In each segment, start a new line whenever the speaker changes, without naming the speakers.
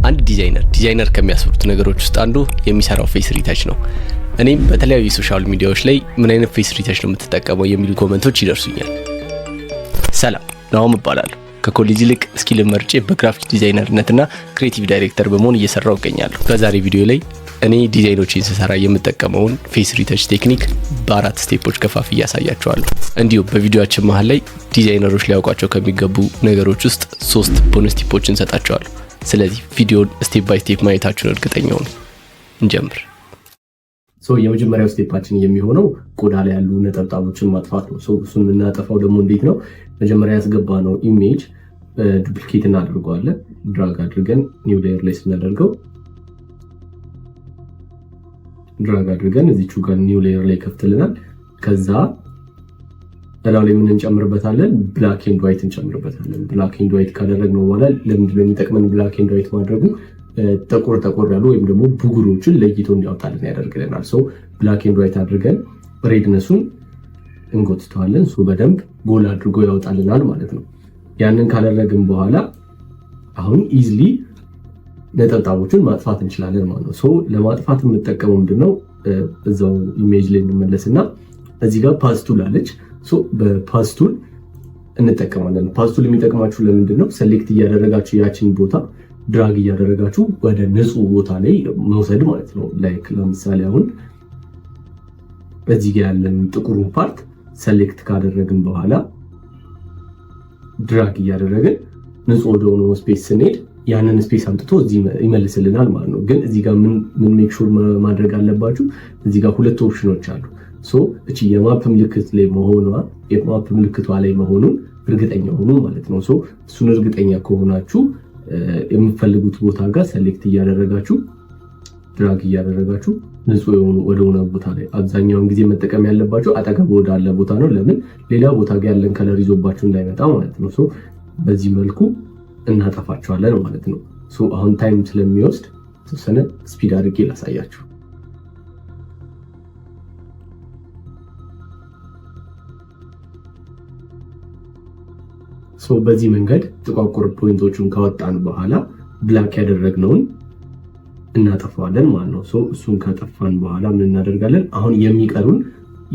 አንድ ዲዛይነር ከሚያስፈሩት ነገሮች ውስጥ አንዱ የሚሰራው ፌስ ሪታች ነው። እኔም በተለያዩ የሶሻል ሚዲያዎች ላይ ምን አይነት ፌስ ሪታች ነው የምትጠቀመው የሚሉ ኮሜንቶች ይደርሱኛል። ሰላም ናሆም እባላለሁ። ከኮሌጅ ይልቅ ስኪል መርጬ በግራፊክ ዲዛይነርነትና ክሬቲቭ ዳይሬክተር በመሆን እየሰራው እገኛለሁ። በዛሬ ቪዲዮ ላይ እኔ ዲዛይኖችን ስሰራ የምጠቀመውን ፌስ ሪታች ቴክኒክ በአራት ስቴፖች ከፋፍ እያሳያችኋለሁ። እንዲሁም በቪዲዮአችን መሃል ላይ ዲዛይነሮች ሊያውቋቸው ከሚገቡ ነገሮች ውስጥ 3 ቦነስ ቲፖችን እንሰጣቸዋለሁ። ስለዚህ ቪዲዮን ስቴፕ ባይ ስቴፕ ማየታችሁን እርግጠኛ ሁኑ። እንጀምር። የመጀመሪያው ስቴፓችን የሚሆነው ቆዳ ላይ ያሉ ነጠብጣቦችን ማጥፋት ነው። እሱን የምናጠፋው ደግሞ እንዴት ነው? መጀመሪያ ያስገባነው ኢሜጅ ዱፕሊኬት እናደርገዋለን። ድራግ አድርገን ኒው ሌየር ላይ ስናደርገው ድራግ አድርገን እዚቹ ጋር ኒው ሌየር ላይ ከፍትልናል። ከዛ እላው ላይ ምን እንጨምርበታለን? ብላክ ኤንድ ዋይት እንጨምርበታለን። ብላክ ኤንድ ዋይት ካደረግነው በኋላ ለምንድነው የሚጠቅመን ብላክ ኤንድ ዋይት ማድረጉ? ጠቆር ያሉ ወይም ደግሞ ብጉሮችን ለይቶ እንዲያወጣልን ያደርግልናል። ብላክ ኤንድ ዋይት አድርገን ሬድነሱን እንጎትተዋለን። በደንብ ጎል አድርጎ ያወጣልናል ማለት ነው። ያንን ካደረግን በኋላ አሁን ኢዝሊ ነጠብጣቦችን ማጥፋት እንችላለን ማለት ነው። ለማጥፋት የምጠቀመው ምንድነው? እዛው ኢሜጅ ላይ እንመለስና እዚህ ጋር ፓዝ ቱል አለች። በፓዝ ቱል እንጠቀማለን። ፓዝ ቱል የሚጠቅማችሁ ለምንድን ነው? ሴሌክት እያደረጋችሁ ያችን ቦታ ድራግ እያደረጋችሁ ወደ ንጹህ ቦታ ላይ መውሰድ ማለት ነው። ላይክ ለምሳሌ አሁን በዚህ ጋር ያለን ጥቁሩ ፓርት ሴሌክት ካደረግን በኋላ ድራግ እያደረግን ንጹህ ወደሆነ ስፔስ ስንሄድ ያንን ስፔስ አምጥቶ እዚህ ይመልስልናል ማለት ነው። ግን እዚህ ጋር ምን ሜክ ሹር ማድረግ አለባችሁ? እዚህ ጋር 2 ኦፕሽኖች አሉ። እቺ የማፕ ምልክት ላይ የማፕ ምልክቷ ላይ መሆኑን እርግጠኛ ሆኑ ማለት ነው። እሱን እርግጠኛ ከሆናችሁ የምትፈልጉት ቦታ ጋር ሴሌክት እያደረጋችሁ ድራግ እያደረጋችሁ ንጹህ የሆኑ ወደሆነ ቦታ ላይ አብዛኛውን ጊዜ መጠቀም ያለባችሁ አጠገብ ወዳለ ቦታ ነው። ለምን ሌላ ቦታ ጋር ያለን ከለር ይዞባችሁ እንዳይመጣ ማለት ነው። በዚህ መልኩ እናጠፋቸዋለን ማለት ነው። አሁን ታይም ስለሚወስድ ተወሰነ ስፒድ አድርጌ ላሳያችሁ። በዚህ መንገድ ጥቋቁር ፖይንቶቹን ካወጣን በኋላ ብላክ ያደረግነውን እናጠፋዋለን ማለት ነው። እሱን ካጠፋን በኋላ ምን እናደርጋለን? አሁን የሚቀሩን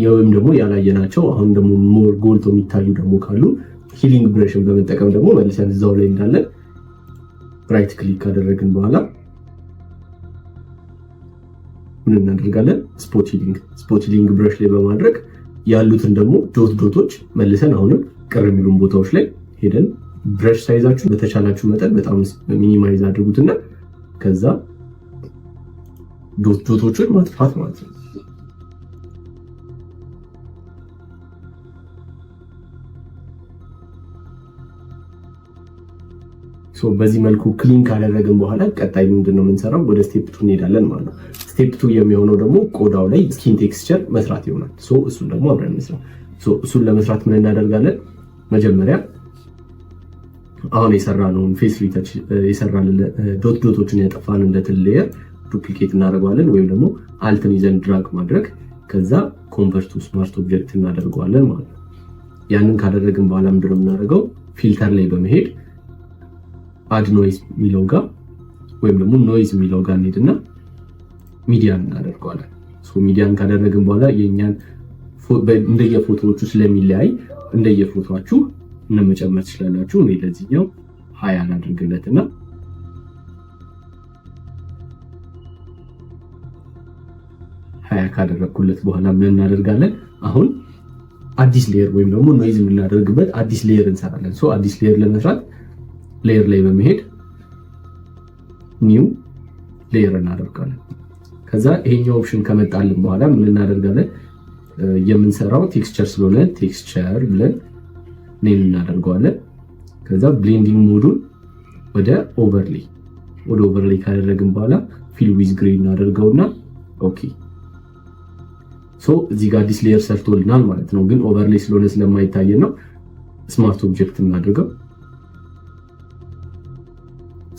ወይም ደግሞ ያላየናቸው አሁን ደግሞ ሞር ጎልቶ የሚታዩ ደግሞ ካሉ ሂሊንግ ብረሽን በመጠቀም ደግሞ መልሰን እዛው ላይ እንዳለን ራይት ክሊክ ካደረግን በኋላ ምን እናደርጋለን? ስፖት ሂሊንግ ብረሽ ላይ በማድረግ ያሉትን ደግሞ ዶቶች መልሰን አሁንም ቅር የሚሉን ቦታዎች ላይ ሄደን ብረሽ ሳይዛችሁ በተቻላችሁ መጠን በጣም ሚኒማይዝ አድርጉትና ከዛ ዶቶችን ማጥፋት ማለት ነው። በዚህ መልኩ ክሊን ካደረግን በኋላ ቀጣይ ምንድነው የምንሰራው? ወደ ስቴፕ 2 እንሄዳለን ማለት ነው። ስቴፕ 2 የሚሆነው ደግሞ ቆዳው ላይ ስኪን ቴክስቸር መስራት ይሆናል። እሱን ደግሞ አብረን እንስራ። እሱን ለመስራት ምን እናደርጋለን? መጀመሪያ አሁን የሰራነውን ፌስ ሪታች የሰራልን ዶቶችን ያጠፋንለትን ሌየር ዱፕሊኬት እናደርገዋለን ወይም ደግሞ አልትን ይዘን ድራግ ማድረግ ከዛ ኮንቨርት ቱ ስማርት ኦብጀክት እናደርገዋለን ማለት ነው። ያንን ካደረግን በኋላ ምንድነው የምናደርገው? ፊልተር ላይ በመሄድ አድ ኖይዝ የሚለው ጋር ወይም ደግሞ ኖይዝ የሚለው ጋር እንሄድና ሚዲያን እናደርገዋለን። ሚዲያን ካደረግን በኋላ የኛን እንደየፎቶዎቹ ስለሚለያይ እንደየፎቶአችሁ መጨመር ትችላላችሁ። እኔ ለዚህኛው 20 አድርግለትና 20 ካደረኩለት በኋላ ምን እናደርጋለን? አሁን አዲስ ሌየር ወይም ደግሞ ኖይዝ የምናደርግበት አዲስ ሌየር እንሰራለን። አዲስ ሌየር ለመስራት ሌየር ላይ በመሄድ ኒው ሌየር እናደርጋለን። ከዛ ይሄኛው ኦፕሽን ከመጣልን በኋላ ምን እናደርጋለን? የምንሰራው ቴክስቸር ስለሆነ ቴክስቸር ብለን ኔም እናደርገዋለን። ከዛ ብሌንዲንግ ሞዱን ወደ ኦቨርሌይ ካደረግን በኋላ ፊል ዊዝ ግሬ እናደርገውና ኦኬ። እዚህ ጋር አዲስ ሌየር ሰርቶልናል ማለት ነው። ግን ኦቨርሌይ ስለሆነ ስለማይታየን ነው ስማርት ኦብጀክት እናደርገው።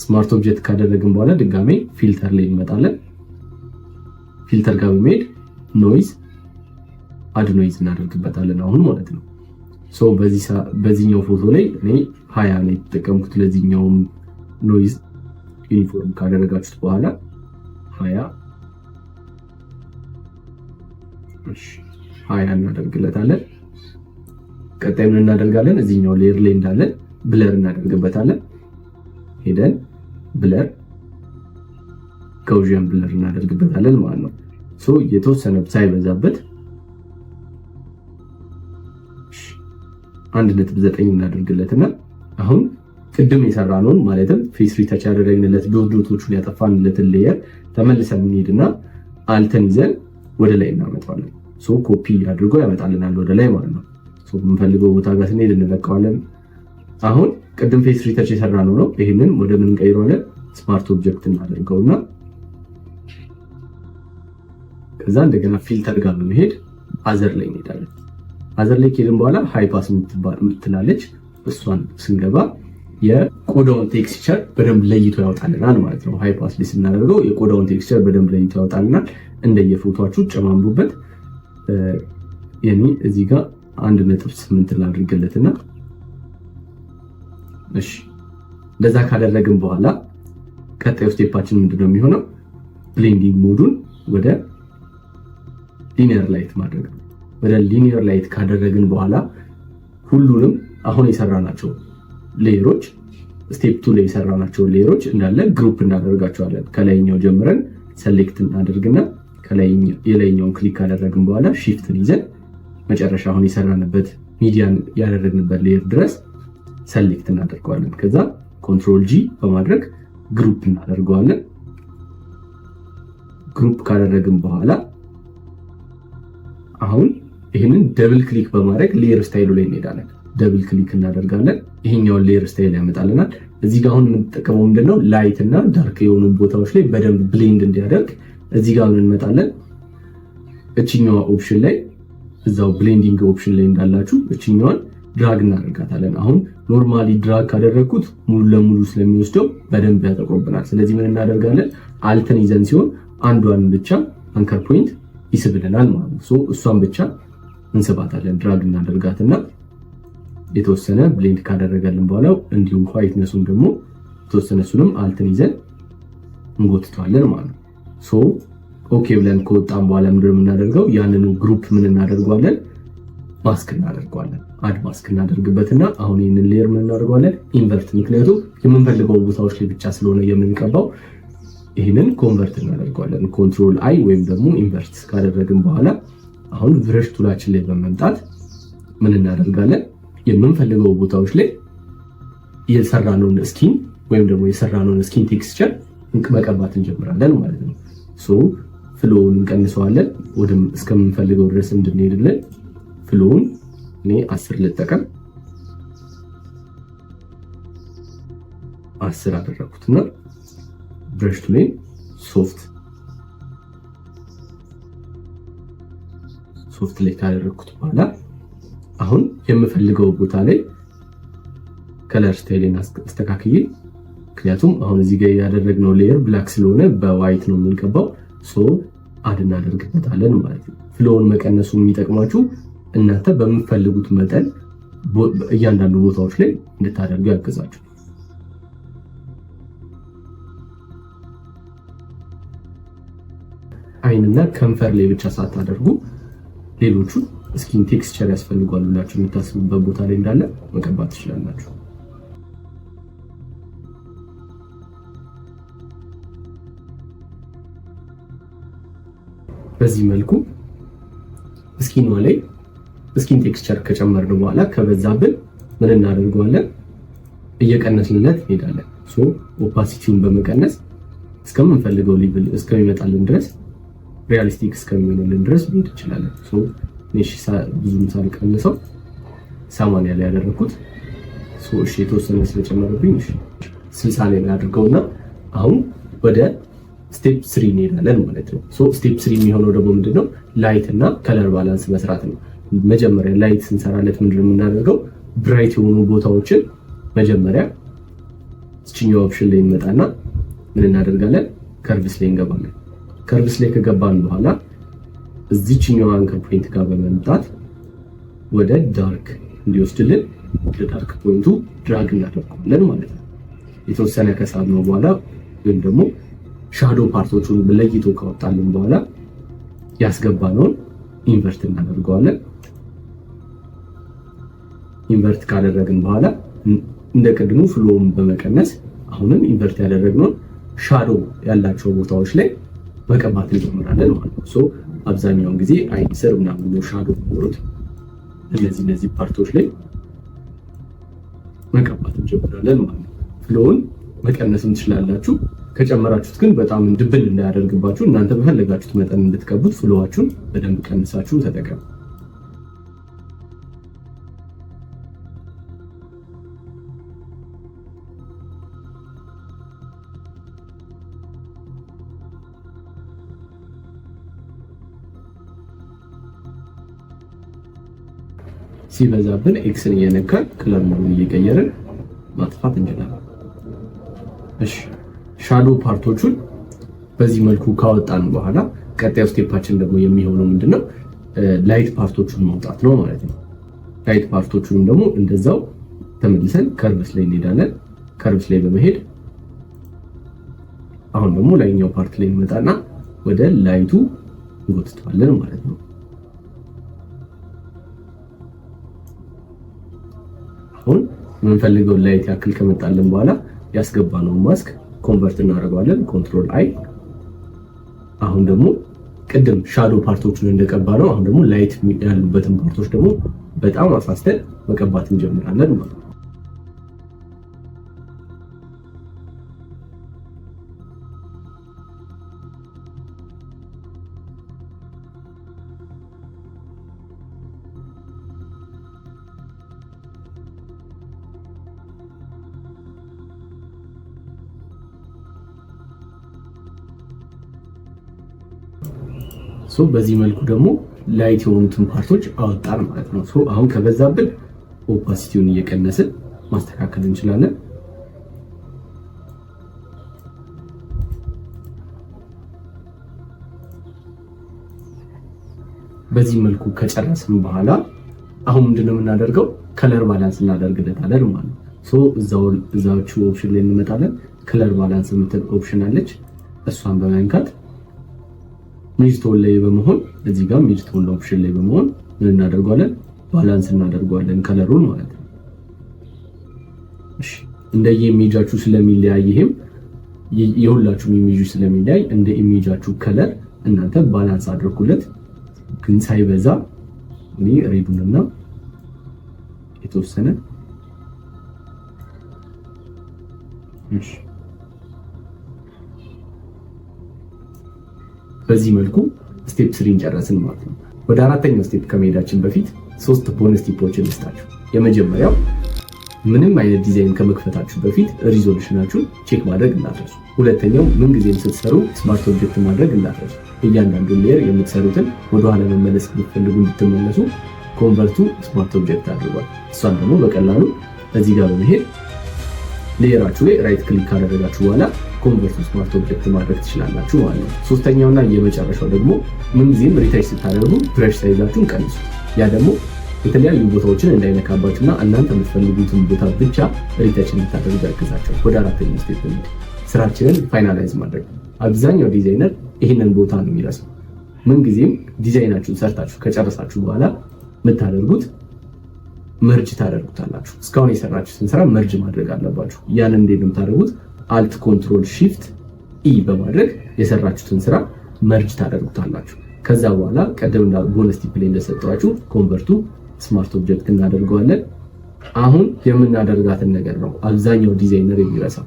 ስማርት ኦብጀክት ካደረግን በኋላ ድጋሜ ፊልተር ላይ እንመጣለን። ፊልተር ጋር በመሄድ ኖይዝ አድ ኖይዝ እናደርግበታለን አሁን ማለት ነው። በዚህኛው ፎቶ ላይ እኔ 20 ነው የተጠቀምኩት ለዚህኛው ኖይዝ ዩኒፎርም ካደረጋችሁት በኋላ 20 እናደርግለታለን። ቀጣይ ምን እናደርጋለን? እዚህኛው ሌየር ላይ እንዳለን ብለር እናደርግበታለን። ሄደን ብለር ጋውዥን ብለር እናደርግበታለን ማለት ነው። የተወሰነ ሳይበዛበት 1.9 እናደርግለትና አሁን ቅድም የሰራነውን ማለትም ፌስ ሪተች ያደረግንለት ዶቶቹን ያጠፋንለትን ሌየር ተመልሰን እንሄድና አልተን ይዘን ወደ ላይ እናመጣዋለን። ኮፒ አድርጎ ያመጣልናል ወደ ላይ ማለት ነው። የምንፈልገው ቦታ ጋር ስንሄድ እንለቀዋለን። አሁን ቅድም ፌስ ሪተች የሰራነው ነው። ይህንን ወደ ምን እንቀይረዋለን? ስማርት ኦብጀክት እናደርገውና ከዛ እንደገና ፊልተር ጋር በመሄድ አዘር ላይ እንሄዳለን። አዘር ላይ ከሄድን በኋላ ሃይፓስ የምትላለች እሷን ስንገባ የቆዳውን ቴክስቸር በደንብ ለይቶ ያወጣልናል ማለት ነው። ሃይፓስ ላይ ስናደርገው የቆዳውን ቴክስቸር በደንብ ለይቶ ያወጣልናል። እንደየፎቶአችሁ ጨማምሩበት። የኔ እዚህ ጋር 1.8 ላድርግለትና እሺ፣ እንደዛ ካደረግን በኋላ ቀጣዩ ስቴፓችን ምንድነው የሚሆነው? ብሌንዲንግ ሞዱን ወደ ሊኒየር ላይት ማድረግ ነው። ወደ ሊኒየር ላይት ካደረግን በኋላ ሁሉንም አሁን የሰራናቸው ሌየሮች ስቴፕ 2 ላይ የሰራናቸው ሌየሮች እንዳለ ግሩፕ እናደርጋቸዋለን። ከላይኛው ጀምረን ሰሌክት እናደርግና የላይኛውን ክሊክ ካደረግን በኋላ ሺፍትን ይዘን መጨረሻ አሁን የሰራንበት ሚዲያን ያደረግንበት ሌየር ድረስ ሰሌክት እናደርገዋለን። ከዛ ኮንትሮል ጂ በማድረግ ግሩፕ እናደርገዋለን። ግሩፕ ካደረግን በኋላ አሁን ይህንን ደብል ክሊክ በማድረግ ሌየር ስታይሉ ላይ እንሄዳለን። ደብል ክሊክ እናደርጋለን። ይሄኛውን ሌየር ስታይል ያመጣልናል። እዚህ ጋር አሁን የምንጠቀመው ምንድነው? ላይት እና ዳርክ የሆኑ ቦታዎች ላይ በደንብ ብሌንድ እንዲያደርግ እዚህ ጋር እንመጣለን። እችኛዋ ኦፕሽን ላይ እዛው ብሌንዲንግ ኦፕሽን ላይ እንዳላችሁ እችኛዋን ድራግ እናደርጋታለን። አሁን ኖርማሊ ድራግ ካደረግኩት ሙሉ ለሙሉ ስለሚወስደው በደንብ ያጠቁርብናል። ስለዚህ ምን እናደርጋለን? አልተን ይዘን ሲሆን አንዷን ብቻ አንከር ፖይንት ይስብልናል ማለት ነው። እሷን ብቻ እንስባታለን። ድራግ እናደርጋትና የተወሰነ ብሌንድ ካደረጋልን በኋላ እንዲሁም ዋይትነሱን ደግሞ የተወሰነ እሱንም አልተን ይዘን እንጎትተዋለን ማለት ነው። ኦኬ ብለን ከወጣን በኋላ ምንድን ነው የምናደርገው? ያንኑ ግሩፕ ምን እናደርገዋለን? ማስክ እናደርገዋለን። አድ ማስክ እናደርግበትና አሁን ይህንን ሌየር ምን እናደርገዋለን? ኢንቨርት። ምክንያቱም የምንፈልገው ቦታዎች ላይ ብቻ ስለሆነ የምንቀባው ይህንን ኮንቨርት እናደርገዋለን። ኮንትሮል አይ ወይም ደግሞ ኢንቨርት ካደረግን በኋላ አሁን ብረሽ ቱላችን ላይ በመምጣት ምን እናደርጋለን? የምንፈልገው ቦታዎች ላይ የሰራነውን ስኪን ወይም ደግሞ የሰራነውን ስኪን ቴክስቸር መቀባት እንጀምራለን ማለት ነው። ፍሎውን እንቀንሰዋለን ወደም እስከምንፈልገው ድረስ እንድንሄድልን። ፍሎውን እኔ 10 ልጠቀም። 10 አደረኩትና ብረሽ ቱሌን ሶፍት ላይ ካደረኩት በኋላ አሁን የምፈልገው ቦታ ላይ ከለር ስታይልን አስተካክዬ፣ ምክንያቱም አሁን እዚህ ጋር ያደረግነው ሌየር ብላክ ስለሆነ በዋይት ነው የምንቀባው። አድ እናደርግበታለን ማለት ነው። ፍሎውን መቀነሱ የሚጠቅማችሁ እናንተ በምትፈልጉት መጠን እያንዳንዱ ቦታዎች ላይ እንድታደርጉ ያግዛችሁ። አይንና ከንፈር ላይ ብቻ ሳታደርጉ ሌሎቹ ስኪን ቴክስቸር ያስፈልጓል ብላችሁ የምታስቡበት ቦታ ላይ እንዳለ መቀባት ትችላላችሁ። በዚህ መልኩ ስኪኗ ላይ ስኪን ቴክስቸር ከጨመርን በኋላ ከበዛብን ምን እናደርገዋለን? እየቀነስንለት እንሄዳለን። ኦፓሲቲውን በመቀነስ እስከምንፈልገው ሌቭል እስከሚመጣልን ድረስ ሪያሊስቲክ እስከሚሆንልን ድረስ መሄድ እንችላለን። ብዙም ሳልቀንሰው 80 ላይ ያደረኩት የተወሰነ ስለጨመረብኝ 60 ላይ አድርገውና አሁን ወደ ስቴፕ 3 እንሄዳለን ማለት ነው። ስቴፕ 3 የሚሆነው ደግሞ ምንድነው? ላይት እና ከለር ባላንስ መስራት ነው። መጀመሪያ ላይት ስንሰራለት ምንድነው የምናደርገው? ብራይት የሆኑ ቦታዎችን መጀመሪያ እችኛው ኦፕሽን ላይ እንመጣና ምን እናደርጋለን? ከርቭስ ላይ እንገባለን። ከርቭስ ላይ ከገባን በኋላ እዚህኛው አንከር ፖይንት ጋር በመምጣት ወደ ዳርክ እንዲወስድልን ወደ ዳርክ ፖይንቱ ድራግ እናደርገዋለን ማለት ነው። የተወሰነ ከሳብነው በኋላ ወይም ደግሞ ሻዶ ፓርቶቹን ለይቶ ካወጣልን በኋላ ያስገባነውን ኢንቨርት እናደርገዋለን። ኢንቨርት ካደረግን በኋላ እንደ ቅድሙ ፍሎውን በመቀነስ አሁንም ኢንቨርት ያደረግነውን ሻዶ ያላቸው ቦታዎች ላይ መቀባት እንጀምራለን ማለት ነው። ሶ አብዛኛውን ጊዜ አይን ስር ምናምን ሻዶ የሚኖሩት እነዚህ ፓርቶች ላይ መቀባት እንጀምራለን ማለት ነው። ፍሎውን መቀነስም ትችላላችሁ። ከጨመራችሁት ግን በጣም ድብን እንዳያደርግባችሁ እናንተ በፈለጋችሁት መጠን እንድትቀቡት ፍሎዋችሁን በደንብ ቀንሳችሁ ተጠቀሙ። ሲበዛብን ኤክስን እየነካን ከለር ሞዱን እየቀየርን ማጥፋት እንችላለን። እሺ ሻዶ ፓርቶቹን በዚህ መልኩ ካወጣን በኋላ ቀጣዩ ስቴፓችን ደግሞ የሚሆነው ምንድነው? ላይት ፓርቶቹን ማውጣት ነው ማለት ነው። ላይት ፓርቶቹን ደግሞ እንደዛው ተመልሰን ከርቭስ ላይ እንሄዳለን። ከርቭስ ላይ በመሄድ አሁን ደግሞ ላይኛው ፓርት ላይ እንመጣና ወደ ላይቱ እንጎትተዋለን ማለት ነው። አሁን የምንፈልገው ላይት ያክል ከመጣልን በኋላ ያስገባነው ማስክ ኮንቨርት እናደርገዋለን። ኮንትሮል አይ። አሁን ደግሞ ቅድም ሻዶ ፓርቶቹን እንደቀባ ነው። አሁን ደግሞ ላይት ያሉበትን ፓርቶች ደግሞ በጣም አሳስተን መቀባት እንጀምራለን ማለት ነው። ሶ በዚህ መልኩ ደግሞ ላይት የሆኑትን ፓርቶች አወጣን ማለት ነው። ሶ አሁን ከበዛብን ኦፓሲቲውን እየቀነስን ማስተካከል እንችላለን። በዚህ መልኩ ከጨረስን በኋላ አሁን ምንድነው የምናደርገው? ከለር ባላንስ እናደርግለታለን ማለት ነው። ሶ እዛዎቹ ኦፕሽን ላይ እንመጣለን። ከለር ባላንስ የምትል ኦፕሽን አለች። እሷን በመንካት ሚድቶን ላይ በመሆን እዚህ ጋር ሚድቶን ኦፕሽን ላይ በመሆን ምን እናደርጋለን? ባላንስ እናደርጋለን ከለሩን ማለት ነው። እሺ እንደየ ኢሜጃችሁ ስለሚለያይ ይሄም የሁላችሁም ኢሜጅ ስለሚለያይ እንደ ኢሜጃችሁ ከለር እናንተ ባላንስ አድርጉለት። ግን ሳይበዛ እኔ ሬዱንና የተወሰነ እሺ በዚህ መልኩ ስቴፕ 3 ጨረስን ማለት ነው። ወደ አራተኛው ስቴፕ ከመሄዳችን በፊት 3 ቦነስ ቲፖችን ልስጣችሁ። የመጀመሪያው ምንም አይነት ዲዛይን ከመክፈታችሁ በፊት ሪዞሉሽናችሁን ቼክ ማድረግ እንዳትረሱ። ሁለተኛው ምንጊዜም ስትሰሩ ስማርት ኦብጀክት ማድረግ እንዳትረሱ። እያንዳንዱን ሌየር የምትሰሩትን ወደኋላ መመለስ ብትፈልጉ እንድትመለሱ ኮንቨርቱ ስማርት ኦብጀክት አድርጓል። እሷን ደግሞ በቀላሉ እዚህ ጋር በመሄድ ሌየራችሁ ላይ ራይት ክሊክ ካደረጋችሁ በኋላ ኮንቨርት ስማርት ኦብጀክት ማድረግ ትችላላችሁ ማለት ነው። ሶስተኛውና የመጨረሻው ደግሞ ምንጊዜም ሪታች ስታደርጉ ብረሽ ሳይዛችሁን ቀንሱ። ያ ደግሞ የተለያዩ ቦታዎችን እንዳይነካባችሁና እናንተ የምትፈልጉትን ቦታ ብቻ ሪታች እንድታደርጉ ያግዛችሁ። ወደ አራተኛው ስቴፕ ነው ስራችንን ፋይናላይዝ ማድረግ። አብዛኛው ዲዛይነር ይህንን ቦታ ነው የሚረሳው። ምንጊዜም ዲዛይናችሁን ሰርታችሁ ከጨረሳችሁ በኋላ የምታደርጉት መርጅ ታደርጉታላችሁ። እስካሁን የሰራችሁትን ስራ መርጅ ማድረግ አለባችሁ። ያንን እንዴት ነው የምታደርጉት? አልት ኮንትሮል ሺፍት ኢ በማድረግ የሰራችሁትን ስራ መርጅ ታደርጉታላችሁ። ከዛ በኋላ ቀደም ቦነስ ቲፕ ላይ እንደሰጠኋችሁ ኮንቨርቱ ስማርት ኦብጀክት እናደርገዋለን። አሁን የምናደርጋትን ነገር ነው አብዛኛው ዲዛይነር የሚረሳው።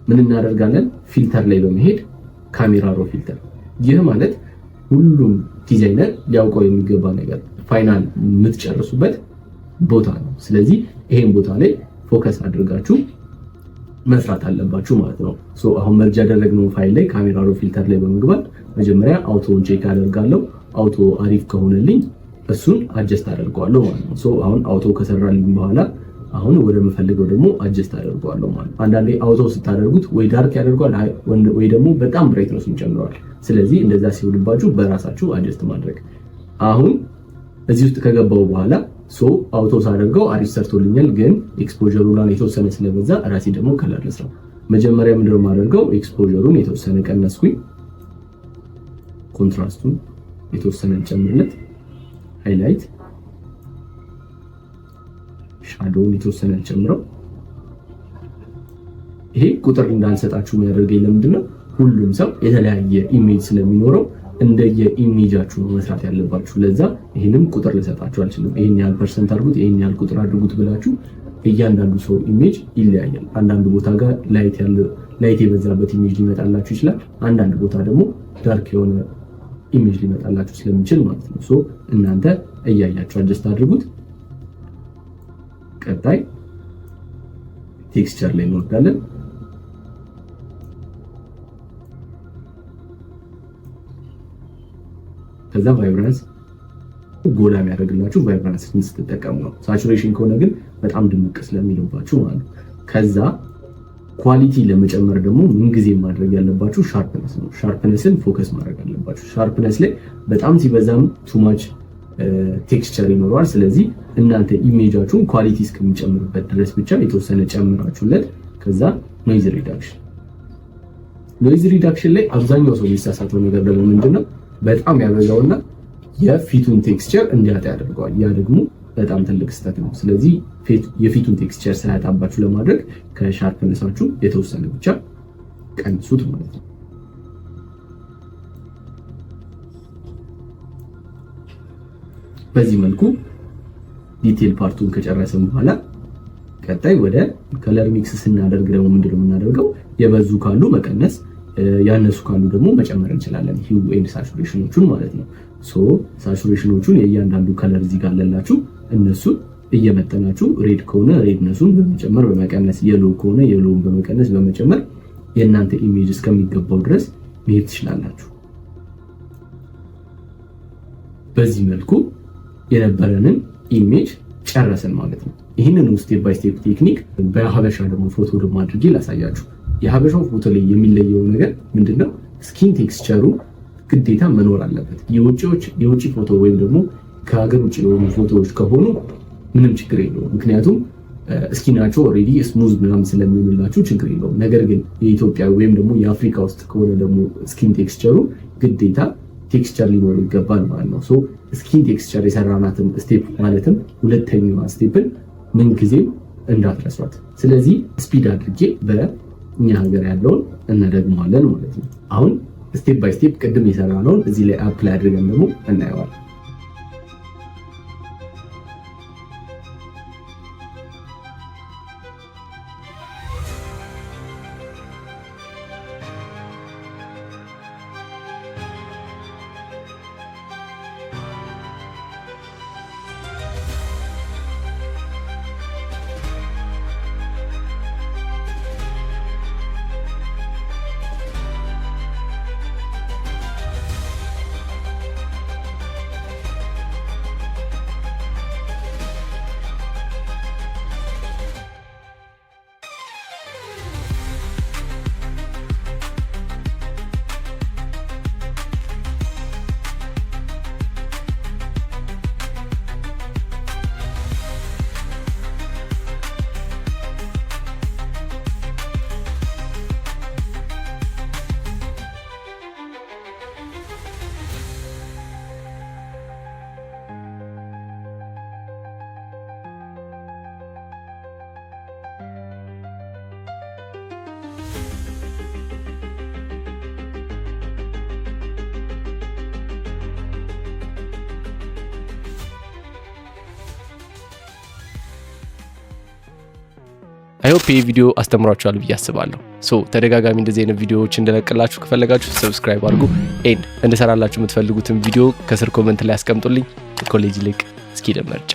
ምን እናደርጋለን? ፊልተር ላይ በመሄድ ካሜራ ሮ ፊልተር። ይህ ማለት ሁሉም ዲዛይነር ሊያውቀው የሚገባ ነገር ፋይናል የምትጨርሱበት ቦታ ነው። ስለዚህ ይሄን ቦታ ላይ ፎከስ አድርጋችሁ መስራት አለባችሁ ማለት ነው። ሶ አሁን መርጅ ያደረግነው ፋይል ላይ ካሜራ ሮ ፊልተር ላይ በመግባት መጀመሪያ አውቶን ቼክ አደርጋለሁ። አውቶ አሪፍ ከሆነልኝ እሱን አጀስት አደርገዋለሁ ማለት ነው። ሶ አሁን አውቶ ከሰራልኝ በኋላ አሁን ወደ መፈልገው ደግሞ አጀስት አደርገዋለሁ ማለት ነው። አንዳንዴ አውቶ ስታደርጉት ወይ ዳርክ ያደርገዋል ወይ ደግሞ በጣም ብራይትነሱን ጨምረዋል። ስለዚህ እንደዛ ሲሆንባችሁ በራሳችሁ አጀስት ማድረግ። አሁን እዚህ ውስጥ ከገባው በኋላ ሶ አውቶ ሳደርገው አሪፍ ሰርቶልኛል፣ ግን ኤክስፖዠሩ ላይ የተወሰነ ስለበዛ ራሴ ደግሞ ከለር ልስራው። መጀመሪያ ምንድነው የማደርገው ኤክስፖዠሩን የተወሰነ ቀነስኩኝ፣ ኮንትራስቱን የተወሰነ ጨምርለት፣ ሃይላይት ሻዶውን የተወሰነ ጨምረው። ይሄ ቁጥር እንዳልሰጣችሁ የሚያደርገኝ ለምንድነው ሁሉም ሰው የተለያየ ኢሜጅ ስለሚኖረው እንደየ ኢሜጃችሁ መስራት ያለባችሁ። ለዛ ይሄንም ቁጥር ልሰጣችሁ አልችልም። ይሄን ያህል ፐርሰንት አድርጉት፣ ይሄን ያህል ቁጥር አድርጉት ብላችሁ እያንዳንዱ ሰው ኢሜጅ ይለያያል። አንዳንድ ቦታ ጋር ላይት የበዛበት ኢሜጅ ሊመጣላችሁ ይችላል። አንዳንድ ቦታ ደግሞ ዳርክ የሆነ ኢሜጅ ሊመጣላችሁ ስለሚችል ማለት ነው። ሶ እናንተ እያያችሁ አጀስት አድርጉት። ቀጣይ ቴክስቸር ላይ እንወርዳለን። ከዛ ቫይብራንስ ጎላ የሚያደርግላችሁ ቫይብራንስ ስትጠቀሙ ነው። ሳቹሬሽን ከሆነ ግን በጣም ድምቅ ስለሚልባችሁ ማለት ነው። ከዛ ኳሊቲ ለመጨመር ደግሞ ምንጊዜ ማድረግ ያለባችሁ ሻርፕነስ ነው። ሻርፕነስን ፎከስ ማድረግ አለባችሁ። ሻርፕነስ ላይ በጣም ሲበዛም ቱማች ቴክስቸር ይኖረዋል። ስለዚህ እናንተ ኢሜጃችሁን ኳሊቲ እስከሚጨምርበት ድረስ ብቻ የተወሰነ ጨምራችሁለት። ከዛ ኖይዝ ሪዳክሽን። ኖይዝ ሪዳክሽን ላይ አብዛኛው ሰው የሚሳሳተው ነገር ደግሞ ምንድነው በጣም ያበዛውና የፊቱን ቴክስቸር እንዲያጣ ያደርገዋል። ያ ደግሞ በጣም ትልቅ ስህተት ነው። ስለዚህ የፊቱን ቴክስቸር ሳያጣባችሁ ለማድረግ ከሻርፕነሳችሁ የተወሰነ ብቻ ቀንሱት ማለት ነው። በዚህ መልኩ ዲቴል ፓርቱን ከጨረሰን በኋላ ቀጣይ ወደ ከለር ሚክስ ስናደርግ ደግሞ ምንድነው የምናደርገው? የበዙ ካሉ መቀነስ፣ ያነሱ ካሉ ደግሞ መጨመር እንችላለን። ሂው ኤንድ ሳቹሬሽኖቹን ማለት ነው። ሶ ሳቹሬሽኖቹን የእያንዳንዱ ከለር እዚህ ጋር አለላችሁ። እነሱን እየመጠናችሁ ሬድ ከሆነ ሬድነሱን በመጨመር በመቀነስ፣ የሎ ከሆነ የሎውን በመቀነስ በመጨመር የእናንተ ኢሜጅ እስከሚገባው ድረስ መሄድ ትችላላችሁ። በዚህ መልኩ የነበረንን ኢሜጅ ጨረሰን ማለት ነው። ይህንን ስቴፕ ባይ ስቴፕ ቴክኒክ በሀበሻ ደግሞ ፎቶ ደግሞ አድርጌ ላሳያችሁ። የሀበሻው ፎቶ ላይ የሚለየው ነገር ምንድነው? ስኪን ቴክስቸሩ ግዴታ መኖር አለበት። የውጭ ፎቶ ወይም ደግሞ ከሀገር ውጭ የሆኑ ፎቶዎች ከሆኑ ምንም ችግር የለውም። ምክንያቱም ስኪናቸው ኦልሬዲ ስሙዝ ምናምን ስለሚሆንላችሁ ችግር የለውም። ነገር ግን የኢትዮጵያ ወይም ደግሞ የአፍሪካ ውስጥ ከሆነ ደግሞ ስኪን ቴክስቸሩ ግዴታ ቴክስቸር ሊኖር ይገባል ማለት ነው። ሶ ስኪን ቴክስቸር የሰራናትን ስቴፕ ማለትም ሁለተኛዋ ስቴፕን ምንጊዜም እንዳትረሷት። ስለዚህ ስፒድ አድርጌ በእኛ ሀገር ያለውን እንደግመዋለን ማለት ነው። አሁን ስቴፕ ባይ ስቴፕ ቅድም የሰራነውን እዚህ ላይ አፕላይ አድርገን ደግሞ እናየዋለን።
አይሆፕ ይህ ቪዲዮ አስተምሯችኋል ብዬ አስባለሁ። ተደጋጋሚ እንደዚህ አይነት ቪዲዮዎች እንደለቅላችሁ ከፈለጋችሁ ሰብስክራይብ አድርጉ። እንድሰራላችሁ የምትፈልጉትን ቪዲዮ ከስር ኮመንት ላይ አስቀምጡልኝ። ኮሌጅ ልቅ እስኪ ደመርጭ